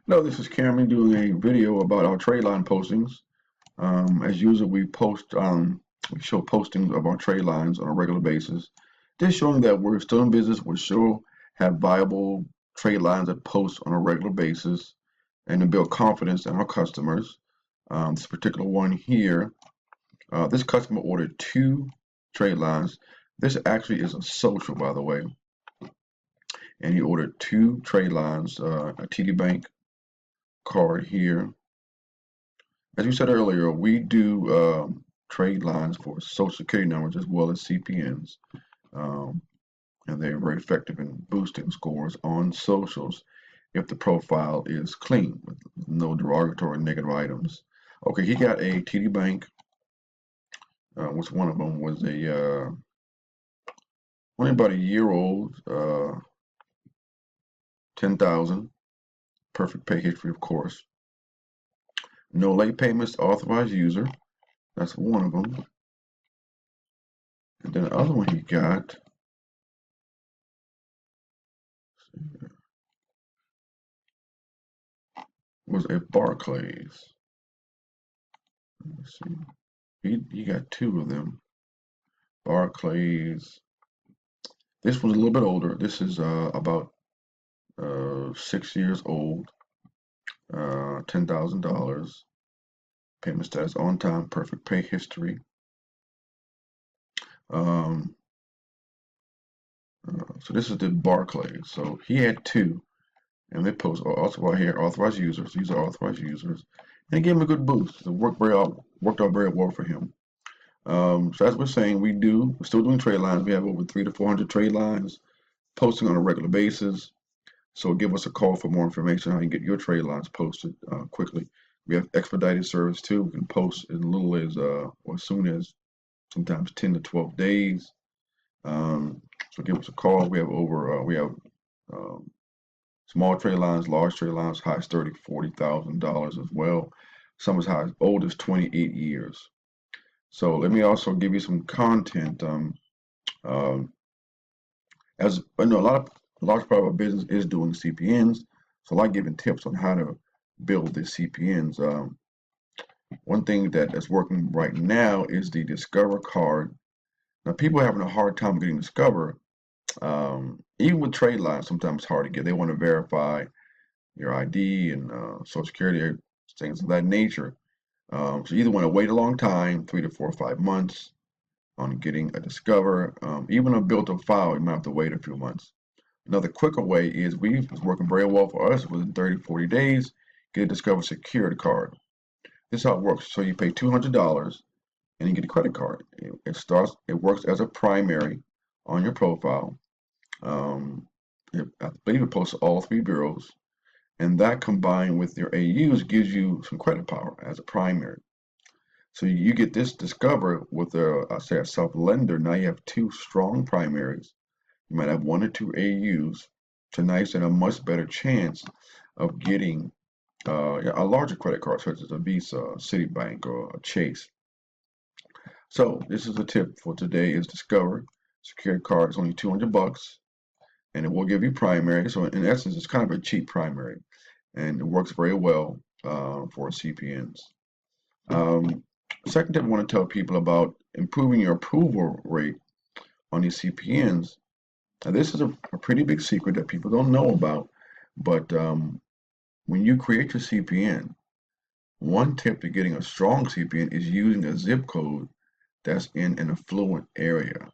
Hello, this is Cameron doing a video about our trade line postings. As usual, we show postings of our trade lines on a regular basis, just showing that we're still in business. We still have viable trade lines that post on a regular basis, and to build confidence in our customers. This particular one here, this customer ordered 2 trade lines. This actually is a social, by the way, and he ordered 2 trade lines, a TD Bank card here. As we said earlier, we do trade lines for Social Security numbers as well as CPNs, and they're very effective in boosting scores on socials if the profile is clean with no derogatory negative items. Okay, he got a TD Bank, which one of them was a only about a year old, 10,000, perfect pay history, of course. No late payments, authorized user. That's one of them. And then the other one he got was a Barclays. Let's see. He got 2 of them. Barclays. This one's a little bit older. This is about 6 years old. $10,000. Payment status on time, perfect pay history. So this is the Barclays. So he had 2, and they post also right here authorized users. These are authorized users, and it gave him a good boost. It worked out very well for him. So as we're saying, we're still doing trade lines. We have over 300 to 400 trade lines posting on a regular basis. So give us a call for more information on how you get your trade lines posted quickly. We have expedited service too. We can post as little as or as soon as sometimes 10 to 12 days. So give us a call. We have small trade lines, large trade lines, high as $30,000, $40,000 as well. Some as high as old as 28 years. So let me also give you some content. As I know, a large part of our business is doing CPNs, so I like giving tips on how to build the CPNs. One thing that's working right now is the Discover card. Now, people are having a hard time getting Discover. Even with trade lines, sometimes it's hard to get. They want to verify your ID and Social Security, things of that nature. So you either want to wait a long time, 3 to 4 or 5 months, on getting a Discover. Even a built-up file, you might have to wait a few months. Another quicker way is it's working very well for us within 30, 40 days, get a Discover Secured card. This is how it works. So you pay $200 and you get a credit card. It works as a primary on your profile. I believe it posts all 3 bureaus, and that combined with your AUs gives you some credit power as a primary. So you get this Discover with a self-lender. Now you have 2 strong primaries. You might have 1 or 2 AUs. It's a nice and a much better chance of getting a larger credit card, such as a Visa, Citibank, or a Chase. So this is a tip for today: is Discover secured card. It's only $200, and it will give you primary. So in essence, it's kind of a cheap primary, and it works very well for CPNs. Second tip I want to tell people about improving your approval rate on these CPNs. Now, this is a pretty big secret that people don't know about, but when you create your CPN, one tip to getting a strong CPN is using a zip code that's in an affluent area.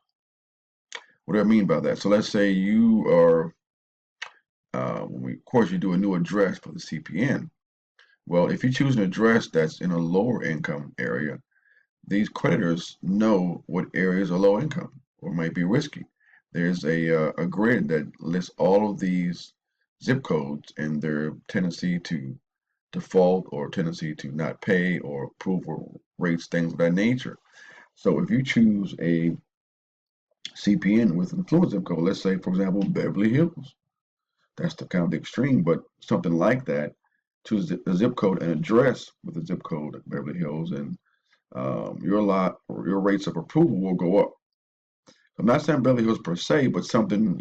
What do I mean by that? So let's say you are, of course, you do a new address for the CPN. Well, if you choose an address that's in a lower income area, these creditors know what areas are low income or might be risky. There's a grid that lists all of these zip codes and their tendency to default or tendency to not pay or approval rates, things of that nature. So if you choose a CPN with an affluent zip code, let's say, for example, Beverly Hills, that's the kind of the extreme, but something like that, choose a zip code and address with a zip code at Beverly Hills, and your rates of approval will go up. I'm not saying Beverly Hills per se, but something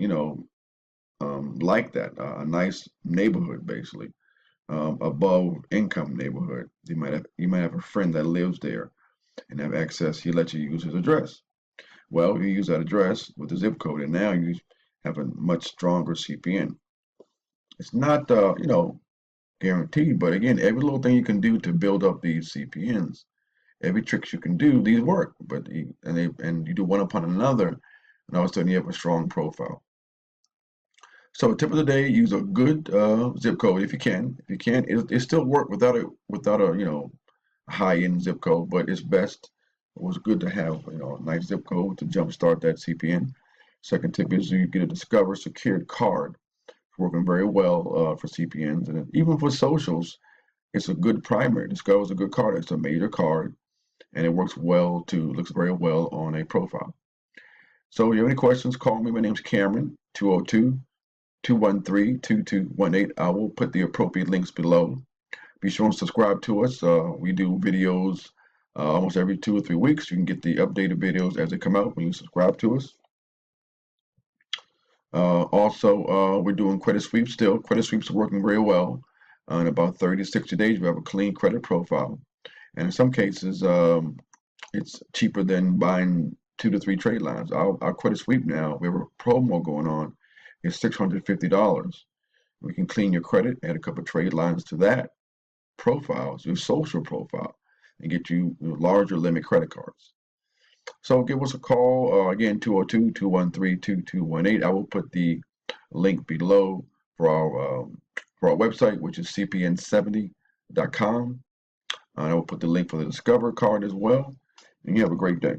like that, a nice neighborhood basically. above income neighborhood. You might have a friend that lives there and have access. He lets you use his address. Well, you use that address with the zip code, and now you have a much stronger CPN. It's not, guaranteed, but again, every little thing you can do to build up these CPNs, every tricks you can do, these work. But and you do one upon another, and all of a sudden you have a strong profile. So tip of the day: use a good zip code if you can. If you can't, it still work without a high-end zip code, but it's best. It was good to have a nice zip code to jumpstart that CPN. Second tip is you get a Discover secured card. It's working very well for CPNs, and even for socials, it's a good primary. Discover is a good card. It's a major card, and it works well looks very well on a profile. So if you have any questions, call me. My name's Cameron, 202-213-2218. I will put the appropriate links below. Be sure and subscribe to us. We do videos almost every 2 or 3 weeks. You can get the updated videos as they come out when you subscribe to us. Also, we're doing credit sweeps still. Credit sweeps are working very well. In about 30 to 60 days, we have a clean credit profile. And in some cases, it's cheaper than buying 2 to 3 trade lines. Our credit sweep now, we have a promo going on, is $650. We can clean your credit, add a couple of trade lines to that profile, your social profile, and get you larger limit credit cards. So give us a call, again, 202-213-2218. I will put the link below for our website, which is CPN70.com. And I will put the link for the Discover card as well. And you have a great day.